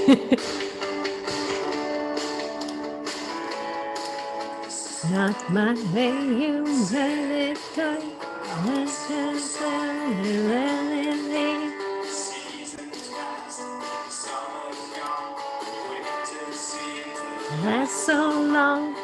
Not my way, you let it go. That's so long.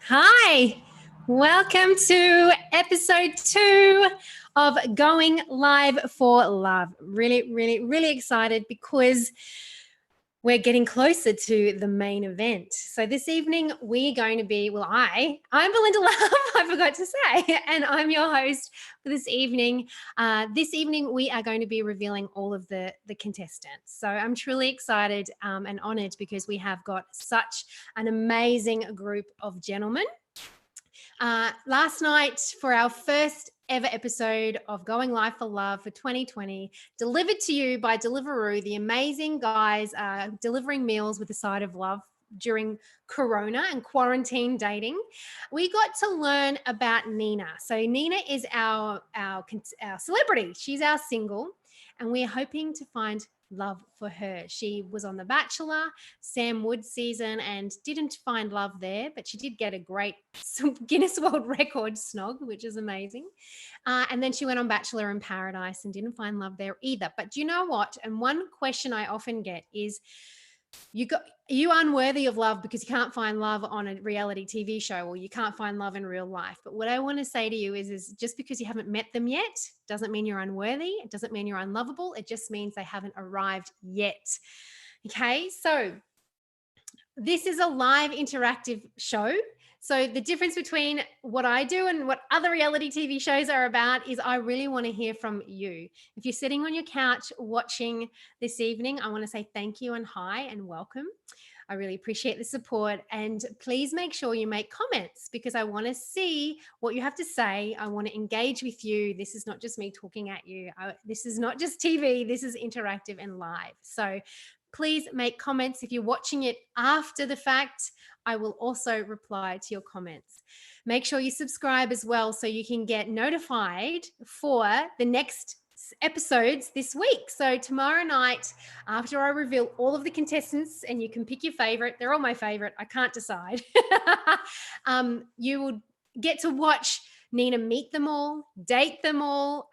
Hi, Welcome to episode 2 of Going Live for Love. Really excited because we're getting closer to the main event. So this evening we're going to be, I'm Belinda Love, I forgot to say, and I'm your host for this evening. This evening we are going to be revealing all of the contestants. So I'm truly excited and honored because we have got such an amazing group of gentlemen. Last night for our first ever episode of Going Live for Love for 2020, delivered to you by Deliveroo, the amazing guys delivering meals with a side of love during Corona and quarantine dating. We got to learn about Nina. So Nina is our celebrity. She's our single, and we're hoping to find love for her. She was on The Bachelor, Sam Wood season, and didn't find love there, but she did get a great Guinness World Record snog, which is amazing. And then she went on Bachelor in Paradise and didn't find love there either. But do you know what? And one question I often get is, you unworthy of love because you can't find love on a reality TV show, or you can't find love in real life. But what I want to say to you is just because you haven't met them yet doesn't mean you're unworthy. It doesn't mean you're unlovable. It just means they haven't arrived yet. Okay, so this is a live interactive show. So the difference between what I do and what other reality TV shows are about is I really want to hear from you. If you're sitting on your couch watching this evening, I want to say thank you and hi and welcome. I really appreciate the support, and please make sure you make comments because I want to see what you have to say. I want to engage with you. This is not just me talking at you. This is not just TV. This is interactive and live. So please make comments. If you're watching it after the fact, I will also reply to your comments. Make sure you subscribe as well so you can get notified for the next episodes this week. So tomorrow night, after I reveal all of the contestants, and you can pick your favorite, they're all my favorite, I can't decide, you will get to watch Nina meet them all, date them all,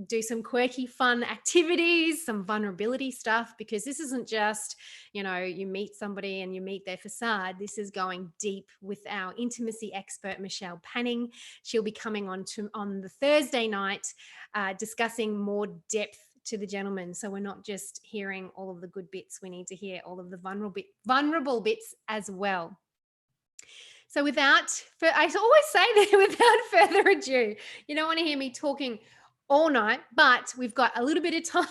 do some quirky fun activities, some vulnerability stuff, because this isn't just, you meet somebody and you meet their facade. This is going deep with our intimacy expert, Michelle Panning. She'll be coming on the Thursday night, discussing more depth to the gentleman. So we're not just hearing all of the good bits. We need to hear all of the vulnerable bits as well. So I always say that without further ado, you don't want to hear me talking all night, but we've got a little bit of time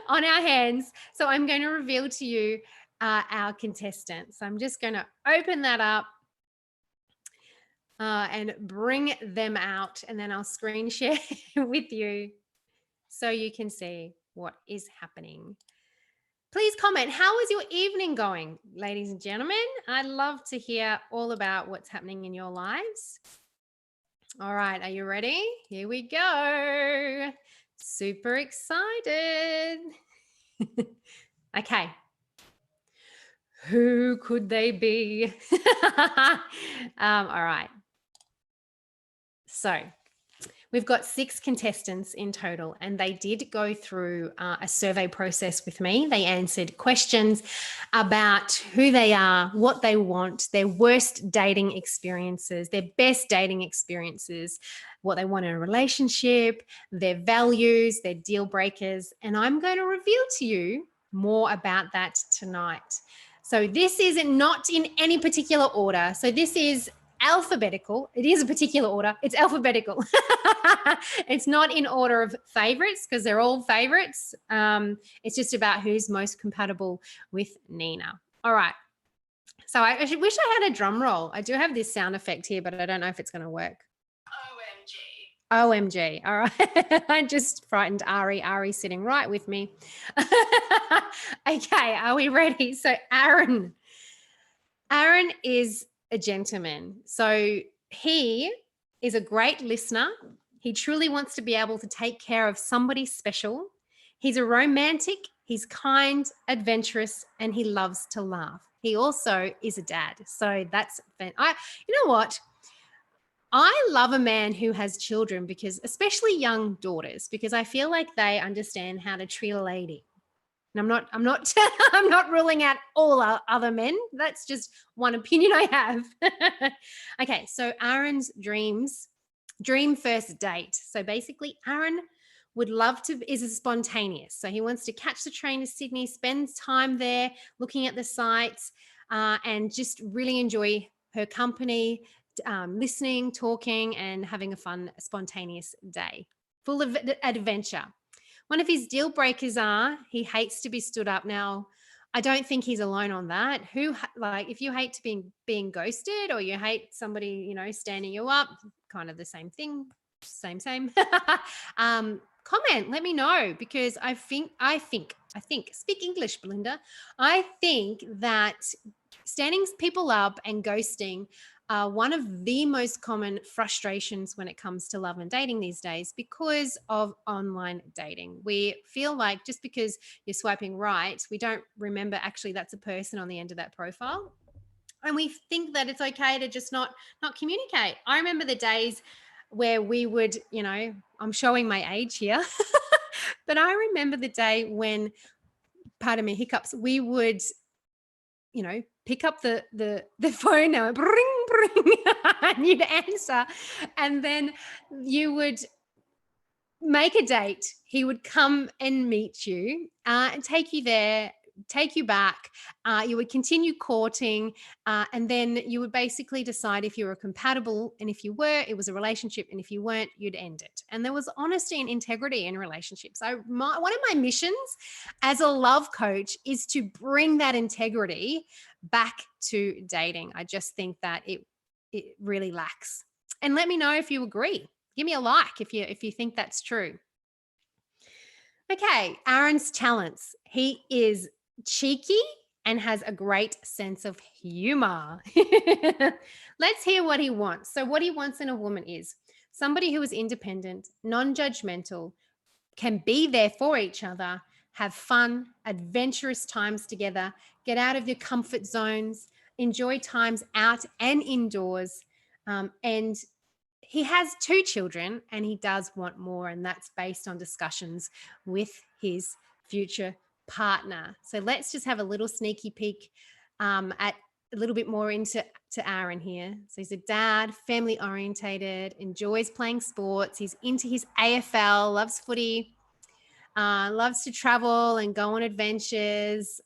on our hands. So I'm going to reveal to you our contestants. So I'm just going to open that up and bring them out, and then I'll screen share with you so you can see what is happening. Please comment. How is your evening going, ladies and gentlemen? I'd love to hear all about what's happening in your lives. All right, are you ready? Here we go. Super excited. Okay. Who could they be? All right. So we've got 6 contestants in total, and they did go through a survey process with me. They answered questions about who they are, what they want, their worst dating experiences, their best dating experiences, what they want in a relationship, their values, their deal breakers. And I'm going to reveal to you more about that tonight. So this is not in any particular order. So this is alphabetical. It is a particular order. It's alphabetical. It's not in order of favorites because they're all favorites. It's just about who's most compatible with Nina. All right. So I wish I had a drum roll. I do have this sound effect here, but I don't know if it's going to work. OMG. All right. I just frightened Ari. Ari's sitting right with me. Okay. Are we ready? So Aaron is a gentleman. So he is a great listener. He truly wants to be able to take care of somebody special. He's a romantic, he's kind, adventurous, and he loves to laugh. He also is a dad. So that's, you know what? I love a man who has children, because especially young daughters, because I feel like they understand how to treat a lady. And I'm not I'm not ruling out all other men. That's just one opinion I have. Okay, so Aaron's dream first date. So basically Aaron would love to, is a spontaneous. So he wants to catch the train to Sydney, spend time there looking at the sights, and just really enjoy her company, listening, talking, and having a fun, spontaneous day full of adventure. One of his deal breakers are he hates to be stood up. Now, I don't think he's alone on that. If you hate to being ghosted, or you hate somebody, standing you up, kind of the same thing, same. Comment, let me know, because I think, speak English, Belinda. I think that standing people up and ghosting are one of the most common frustrations when it comes to love and dating these days because of online dating. We feel like just because you're swiping right, we don't remember actually that's a person on the end of that profile. And we think that it's okay to just not communicate. I remember the days where we would, I'm showing my age here, but I remember the day when, pardon me, hiccups, we would, pick up the phone now, bring, and you'd answer, and then you would make a date. He would come and meet you, and take you there, take you back. You would continue courting, and then you would basically decide if you were compatible, and if you were, it was a relationship, and if you weren't, you'd end it. And there was honesty and integrity in relationships. One of my missions as a love coach is to bring that integrity back to dating. I just think that it really lacks. And let me know if you agree. Give me a like if you think that's true. Okay, Aaron's talents. He is cheeky and has a great sense of humor. Let's hear what he wants. So what he wants in a woman is somebody who is independent, non-judgmental, can be there for each other, have fun, adventurous times together, get out of your comfort zones, enjoy times out and indoors, and he has 2 children and he does want more, and that's based on discussions with his future partner. So let's just have a little sneaky peek at a little bit more into Aaron here. So he's a dad, family orientated, enjoys playing sports. He's into his AFL, loves footy, loves to travel and go on adventures.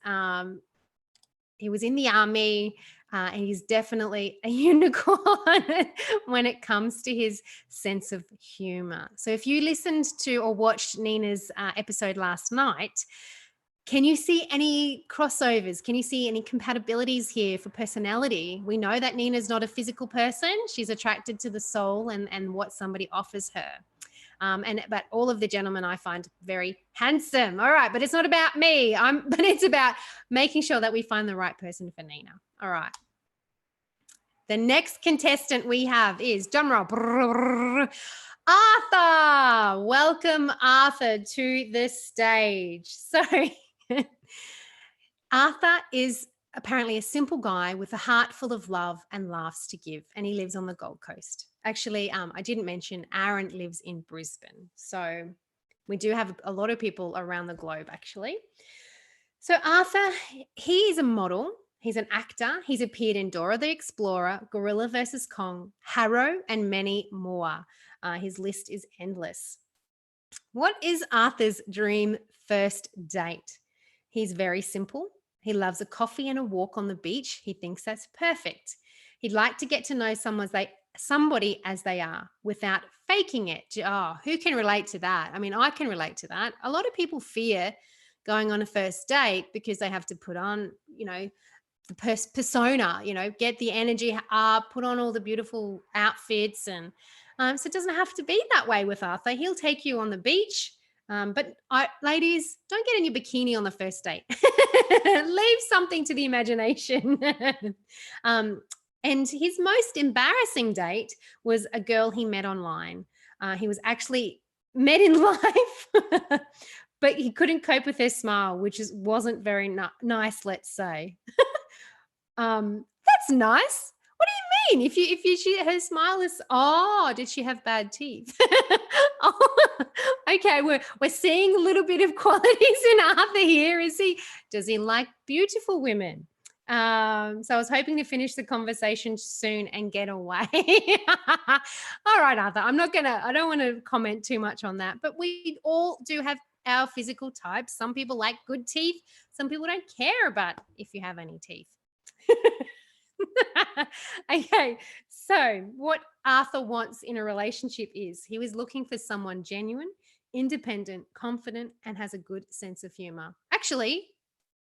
He was in the army, and he's definitely a unicorn when it comes to his sense of humor. So if you listened to or watched Nina's episode last night, can you see any crossovers? Can you see any compatibilities here for personality? We know that Nina's not a physical person. She's attracted to the soul and what somebody offers her. But all of the gentlemen I find very handsome. All right, but it's not about me. But it's about making sure that we find the right person for Nina. All right. The next contestant we have is drumroll, Arthur. Welcome, Arthur, to the stage. So Arthur is apparently a simple guy with a heart full of love and laughs to give, and he lives on the Gold Coast. Actually, I didn't mention Aaron lives in Brisbane. So we do have a lot of people around the globe, actually. So Arthur, he is a model. He's an actor. He's appeared in Dora the Explorer, Gorilla vs. Kong, Harrow, and many more. His list is endless. What is Arthur's dream first date? He's very simple. He loves a coffee and a walk on the beach. He thinks that's perfect. He'd like to get to know somebody as they are without faking it. Oh, who can relate to that? I mean, I can relate to that. A lot of people fear going on a first date because they have to put on, the persona, get the energy up, put on all the beautiful outfits. And so it doesn't have to be that way with Arthur. He'll take you on the beach. But ladies, don't get in your bikini on the first date. Leave something to the imagination. And his most embarrassing date was a girl he met online. He was actually met in life, but he couldn't cope with her smile, which wasn't very nice, let's say. That's nice. What do mean? Her smile is, oh, did she have bad teeth? Oh, okay, we're seeing a little bit of qualities in Arthur here. Does he like beautiful women? So I was hoping to finish the conversation soon and get away. All right, Arthur, I don't want to comment too much on that, but we all do have our physical types. Some people like good teeth. Some people don't care about if you have any teeth. Okay, so what Arthur wants in a relationship is he was looking for someone genuine, independent, confident, and has a good sense of humor. Actually,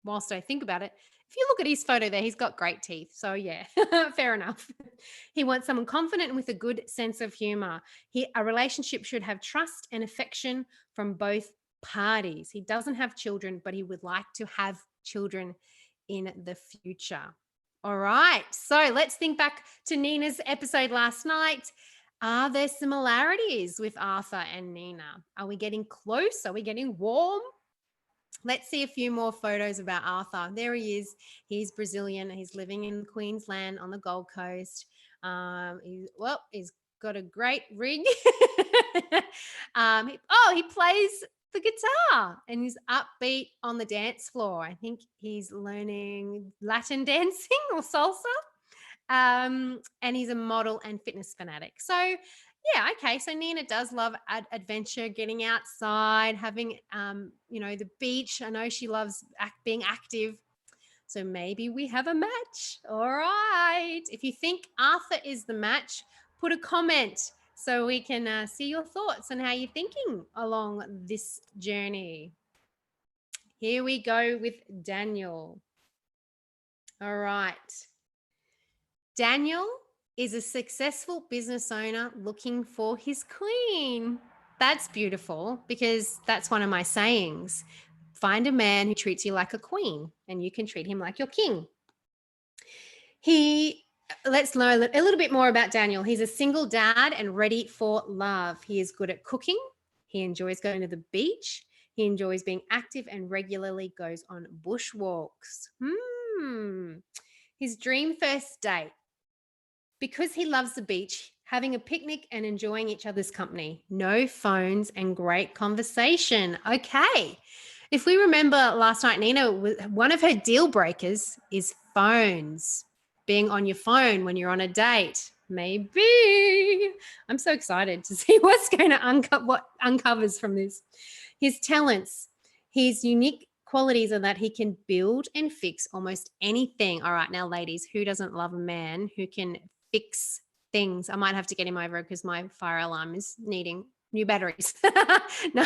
whilst I think about it, if you look at his photo there, he's got great teeth. So yeah, fair enough. He wants someone confident and with a good sense of humor. A relationship should have trust and affection from both parties. He doesn't have children, but he would like to have children in the future. All right, so let's think back to Nina's episode last night. Are there similarities with Arthur and Nina? Are we getting close? Are we getting warm? Let's see a few more photos about Arthur. There he is. He's Brazilian. He's living in Queensland on the Gold Coast. He's got a great rig. He plays the guitar and he's upbeat on the dance floor. I think he's learning Latin dancing or salsa. And he's a model and fitness fanatic. So yeah, okay. So Nina does love adventure, getting outside, having the beach. I know she loves being active. So maybe we have a match. All right. If you think Arthur is the match, put a comment so we can see your thoughts on how you're thinking along this journey. Here we go with Daniel. All right. Daniel is a successful business owner looking for his queen. That's beautiful because that's one of my sayings. Find a man who treats you like a queen and you can treat him like your king. Let's learn a little bit more about Daniel. He's a single dad and ready for love. He is good at cooking. He enjoys going to the beach. He enjoys being active and regularly goes on bushwalks. His dream first date. Because he loves the beach, having a picnic and enjoying each other's company. No phones and great conversation. Okay. If we remember last night, Nina, one of her deal breakers is phones. Being on your phone when you're on a date. Maybe. I'm so excited to see what's going to what uncovers from this. His talents. His unique qualities are that he can build and fix almost anything. All right, now, ladies, who doesn't love a man who can fix things? I might have to get him over because my fire alarm is needing new batteries. No.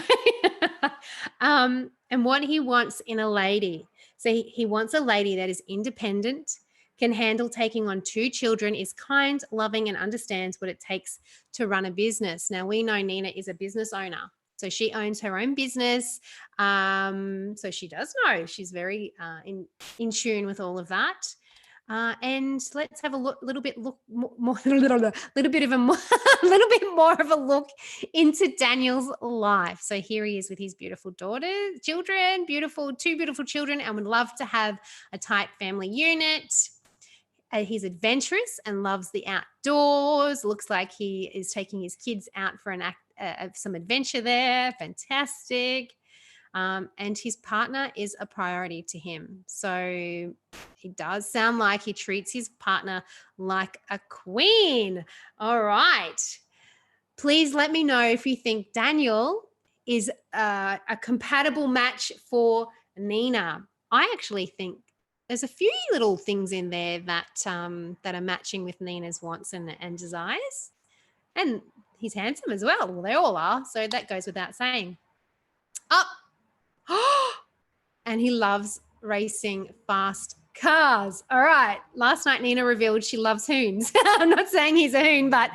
And what he wants in a lady. So he wants a lady that is independent, can handle taking on 2 children, is kind, loving, and understands what it takes to run a business. Now, we know Nina is a business owner. So she owns her own business. So she does know. She's very in tune with all of that. And let's have a little bit more of a look into Daniel's life. So here he is with his beautiful two beautiful children, and would love to have a tight family unit. He's adventurous and loves the outdoors. Looks like he is taking his kids out for some adventure there. Fantastic. And his partner is a priority to him. So he does sound like he treats his partner like a queen. All right. Please let me know if you think Daniel is a compatible match for Nina. I actually think there's a few little things in there that are matching with Nina's wants and desires. And he's handsome as well. Well, they all are. So that goes without saying. And he loves racing fast cars. All right. Last night, Nina revealed she loves hoons. I'm not saying he's a hoon, but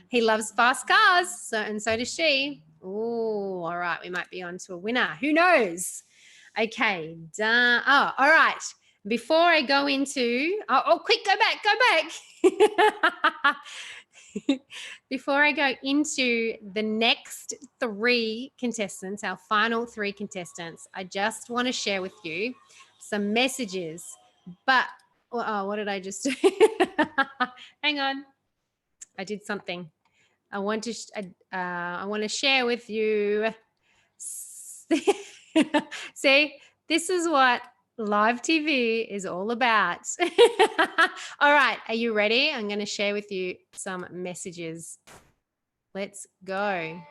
he loves fast cars. And so does she. Oh, all right. We might be on to a winner. Who knows? Okay. Done. Oh, all right. Before I go into, quick, go back. Before I go into the next 3 contestants, our final 3 contestants, I just want to share with you some messages. But Oh, what did I just do? Hang on. I did something. I want to share with you. See, this is what live TV is all about. All right, are you ready? I'm going to share with you some messages. Let's go.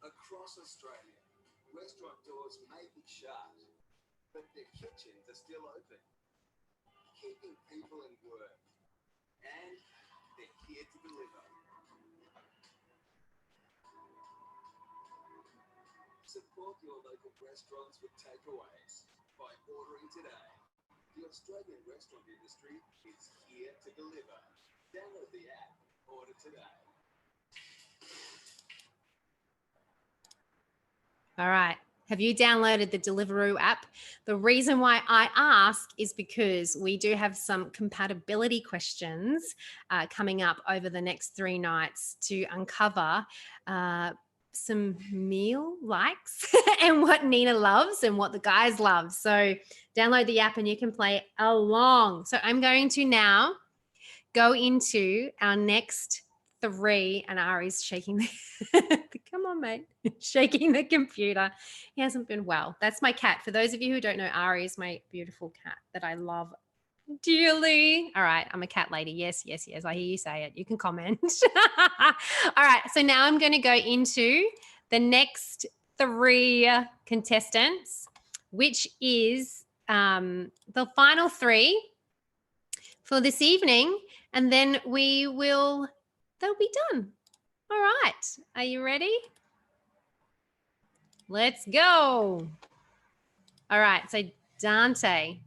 Across Australia, restaurant doors may be shut, but their kitchens are still open, keeping people in work, and they're here to deliver. Support your local restaurants with takeaways by ordering today. The Australian restaurant industry is here to deliver. Download the app, order today. All right. Have you downloaded the Deliveroo app? The reason why I ask is because we do have some compatibility questions coming up over the next 3 nights to uncover some meal likes and what Nina loves and what the guys love. So download the app and you can play along. So I'm going to now go into our next 3, and Ari's shaking come on, mate. Shaking the computer. He hasn't been well. That's my cat. For those of you who don't know, Ari is my beautiful cat that I love dearly. All right, I'm a cat lady. Yes. I hear you say it. You can comment. All right, so now I'm going to go into the next 3 contestants, which is the final 3 for this evening, and then they'll be done. All right, are you ready? Let's go. All right, so Dante.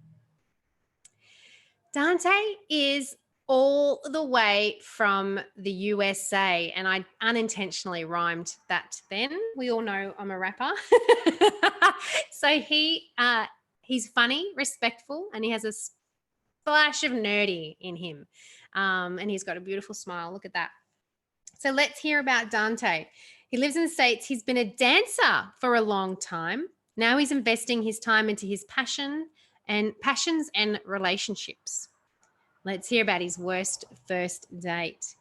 Dante is all the way from the USA, and I unintentionally rhymed that then. We all know I'm a rapper. So he's funny, respectful, and he has a splash of nerdy in him. And he's got a beautiful smile. Look at that. So let's hear about Dante. He lives in the States. He's been a dancer for a long time. Now he's investing his time into his passions and relationships. Let's hear about his worst first date.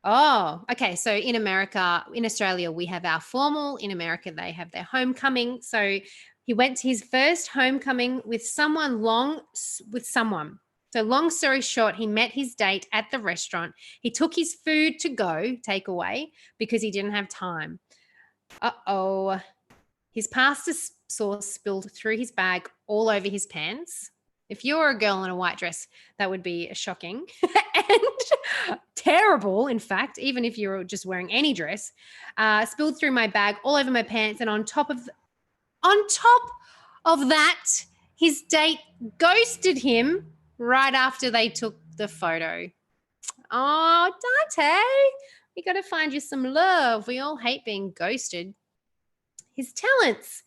Oh, okay. So in Australia, we have our formal. In America, they have their homecoming. So he went to his first homecoming with someone. So long story short, he met his date at the restaurant. He took his food to go, takeaway, because he didn't have time. Uh-oh. His pasta sauce spilled through his bag all over his pants. If you're a girl in a white dress, that would be shocking and terrible, in fact, even if you're just wearing any dress. Spilled through my bag all over my pants, and on top of that, his date ghosted him right after they took the photo. Oh, Dante, we got to find you some love. We all hate being ghosted. His talents.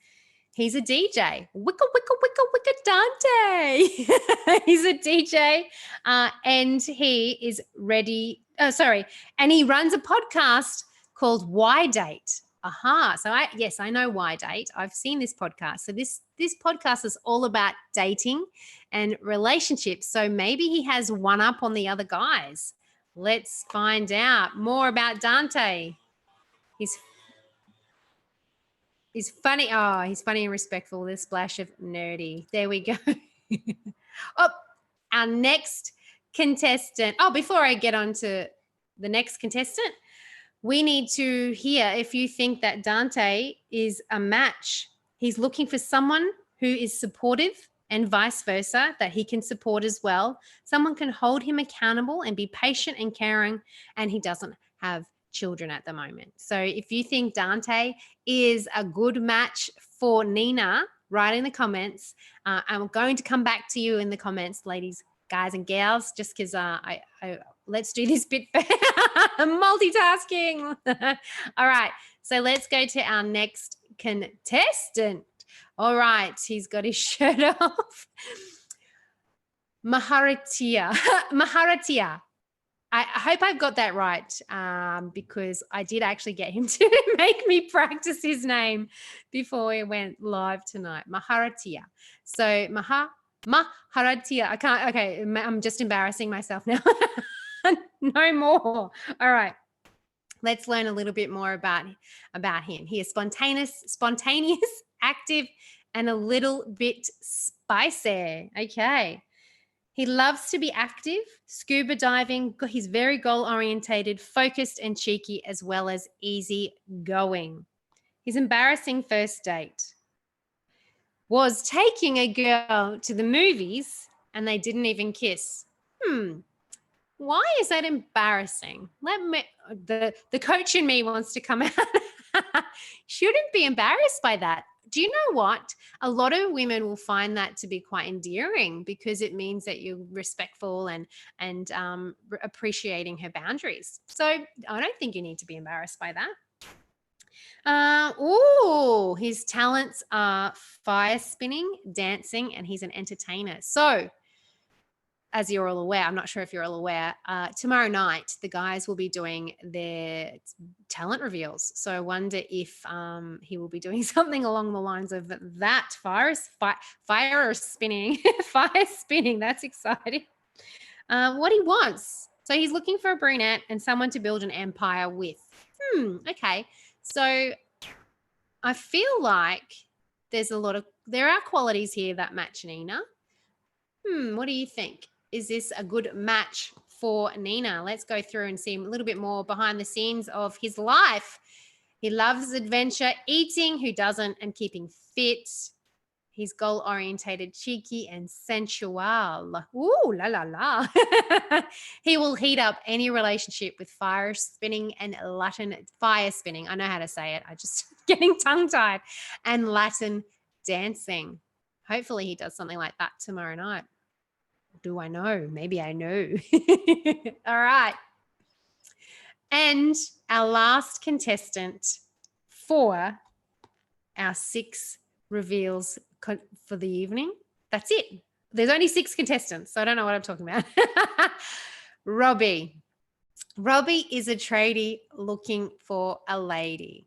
He's a DJ. Wicka, wicka, wicka, wicka, Dante. He's a DJ and he is ready. And he runs a podcast called Why Date. Aha. So I know Why Date. I've seen this podcast. So this podcast is all about dating and relationships. So maybe he has one up on the other guys. Let's find out more about Dante. He's funny. Oh, he's funny and respectful. This splash of nerdy. There we go. Oh, our next contestant. Oh, before I get on to the next contestant, we need to hear if you think that Dante is a match. He's looking for someone who is supportive and vice versa, that he can support as well. Someone can hold him accountable and be patient and caring, and he doesn't have children at the moment. So if you think Dante is a good match for Nina, write in the comments. I'm going to come back to you in the comments, ladies, guys, and gals, just because I let's do this bit multitasking. All right, so let's go to our next contestant. All right, he's got his shirt off. Maharatia. I hope I've got that right, because I did actually get him to make me practice his name before we went live tonight. Maharatia. So Maharatia. I can't. Okay, I'm just embarrassing myself now. No more. All right. Let's learn a little bit more about him. He is spontaneous, active, and a little bit spicy. Okay. He loves to be active, scuba diving. He's very goal-orientated, focused, and cheeky, as well as easy-going. His embarrassing first date was taking a girl to the movies and they didn't even kiss. Why is that embarrassing? The coach in me wants to come out. Shouldn't be embarrassed by that. Do you know what? A lot of women will find that to be quite endearing because it means that you're respectful and appreciating her boundaries. So I don't think you need to be embarrassed by that. His talents are fire spinning, dancing, and he's an entertainer. So, as you're all aware, I'm not sure if you're all aware, tomorrow night the guys will be doing their talent reveals. So I wonder if he will be doing something along the lines of that. Fire spinning. Fire spinning. That's exciting. What he wants. So he's looking for a brunette and someone to build an empire with. Okay. So I feel like there are qualities here that match Nina. What do you think? Is this a good match for Nina? Let's go through and see a little bit more behind the scenes of his life. He loves adventure, eating, who doesn't, and keeping fit. He's goal-orientated, cheeky, and sensual. Ooh, la, la, la. He will heat up any relationship with fire spinning and Latin fire spinning. I know how to say it. I just getting tongue-tied. And Latin dancing. Hopefully he does something like that tomorrow night. Do I know? Maybe I know. All right. And our last contestant for our 6 reveals for the evening. That's it. There's only 6 contestants, so I don't know what I'm talking about. Robbie. Robbie is a tradie looking for a lady.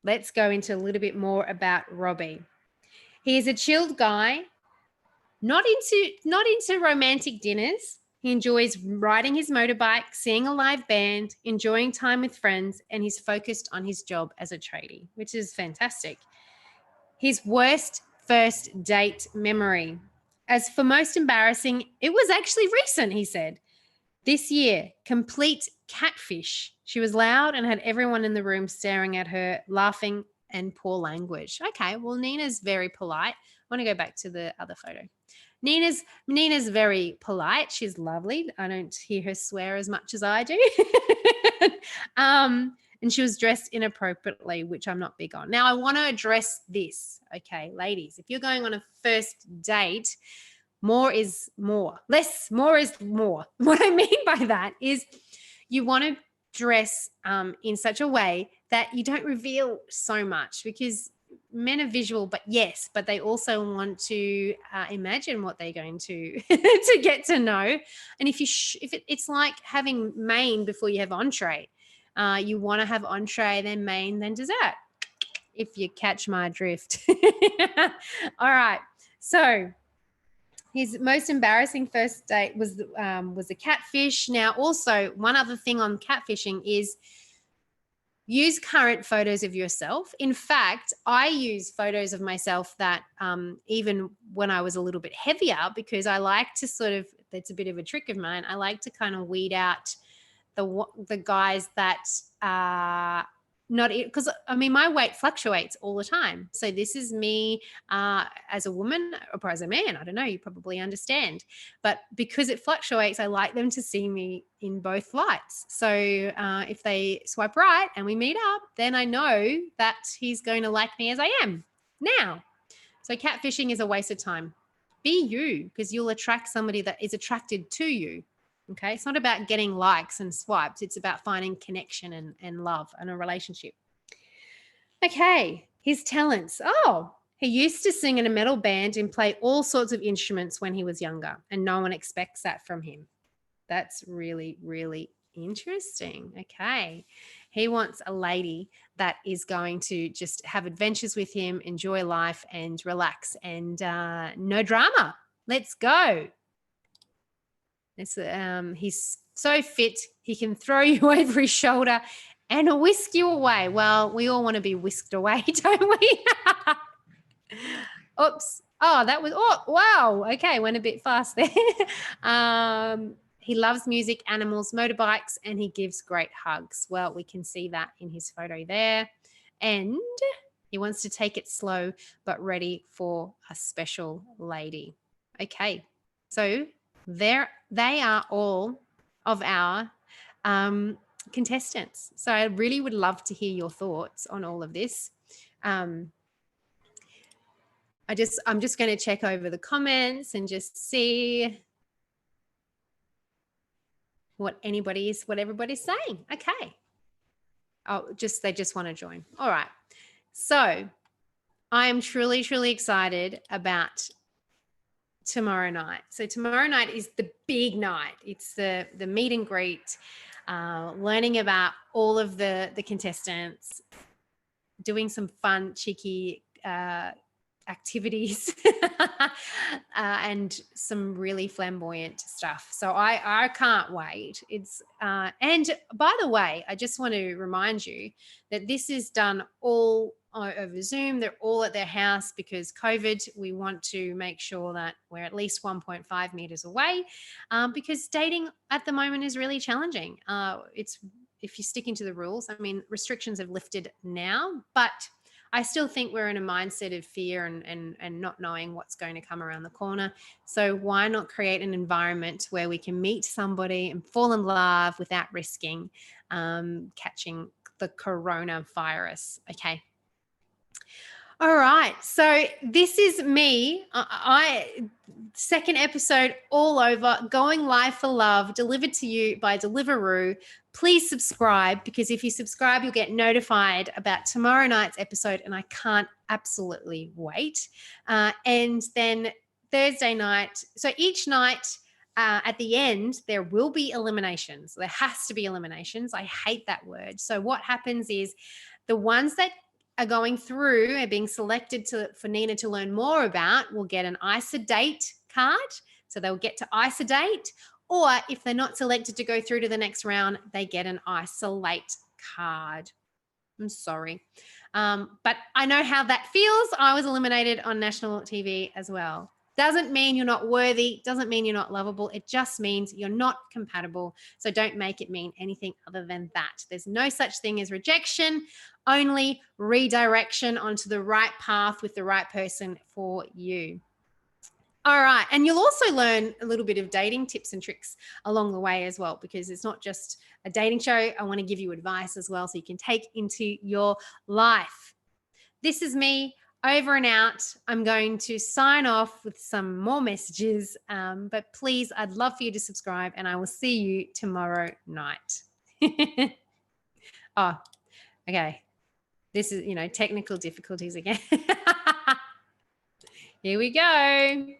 Let's go into a little bit more about Robbie. He is a chilled guy, not into romantic dinners. He enjoys riding his motorbike, seeing a live band, enjoying time with friends, and he's focused on his job as a tradie, which is fantastic. His worst first date memory. As for most embarrassing, it was actually recent, he said. This year, complete catfish. She was loud and had everyone in the room staring at her, laughing, and poor language. Okay, well, Nina's very polite. I want to go back to the other photo. Nina's very polite. She's lovely. I don't hear her swear as much as I do. And she was dressed inappropriately, which I'm not big on. Now, I want to address this. Okay, ladies, if you're going on a first date, more is more. More is more. What I mean by that is you want to dress in such a way that you don't reveal so much, because men are visual, but they also want to imagine what they're going to to get to know. And it's like having main before you have entree. You want to have entree, then main, then dessert, if you catch my drift. All right. So his most embarrassing first date was a catfish. Now, also, one other thing on catfishing is use current photos of yourself. In fact, I use photos of myself that even when I was a little bit heavier, because I like to that's a bit of a trick of mine. I like to kind of weed out the guys that are not, because I mean, my weight fluctuates all the time. So this is me as a woman or as a man. I don't know, you probably understand. But because it fluctuates, I like them to see me in both lights. So if they swipe right and we meet up, then I know that he's going to like me as I am now. So catfishing is a waste of time. Be you, because you'll attract somebody that is attracted to you. Okay, it's not about getting likes and swipes. It's about finding connection and love and a relationship. Okay, his talents. Oh, he used to sing in a metal band and play all sorts of instruments when he was younger, and no one expects that from him. That's really, really interesting. Okay. He wants a lady that is going to just have adventures with him, enjoy life, and relax, and no drama. Let's go. He's so fit, he can throw you over his shoulder and whisk you away. Well, we all want to be whisked away, don't we? Oops. Oh, that was, oh, wow. Okay, went a bit fast there. He loves music, animals, motorbikes, and he gives great hugs. Well, we can see that in his photo there. And he wants to take it slow, but ready for a special lady. Okay, so there they are, all of our contestants. So I really would love to hear your thoughts on all of this. I'm just going to check over the comments and just see what everybody's saying. Okay. Oh, they just want to join. All right. So I am truly, truly excited about tomorrow night. So tomorrow night is the big night. It's the meet and greet, learning about all of the contestants, doing some fun, cheeky activities and some really flamboyant stuff. So I can't wait. It's and by the way, I just want to remind you that this is done all over Zoom. They're all at their house because COVID. We want to make sure that we're at least 1.5 meters away because dating at the moment is really challenging. It's if you're sticking to the rules. I mean, restrictions have lifted now, but I still think we're in a mindset of fear and not knowing what's going to come around the corner. So why not create an environment where we can meet somebody and fall in love without risking catching the coronavirus? Okay. All right. So this is me. Second episode all over, going live for love, delivered to you by Deliveroo. Please subscribe, because if you subscribe, you'll get notified about tomorrow night's episode, and I can't absolutely wait. And then Thursday night. So each night at the end, there will be eliminations. There has to be eliminations. I hate that word. So what happens is the ones that are going through and being selected for Nina to learn more about will get an ISA date card. So they'll get to ISA date, or if they're not selected to go through to the next round, they get an isolate card. I'm sorry. But I know how that feels. I was eliminated on national TV as well. Doesn't mean you're not worthy, doesn't mean you're not lovable. It just means you're not compatible. So don't make it mean anything other than that. There's no such thing as rejection, only redirection onto the right path with the right person for you. All right. And you'll also learn a little bit of dating tips and tricks along the way as well, because it's not just a dating show. I want to give you advice as well so you can take into your life. This is me. Over and out. I'm going to sign off with some more messages, but please, I'd love for you to subscribe, and I will see you tomorrow night. Oh, okay. This is, technical difficulties again. Here we go.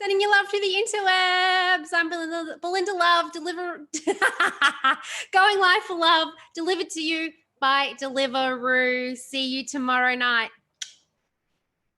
Sending your love to the interwebs. I'm Belinda Love. Going live for love. Delivered to you by Deliveroo. See you tomorrow night.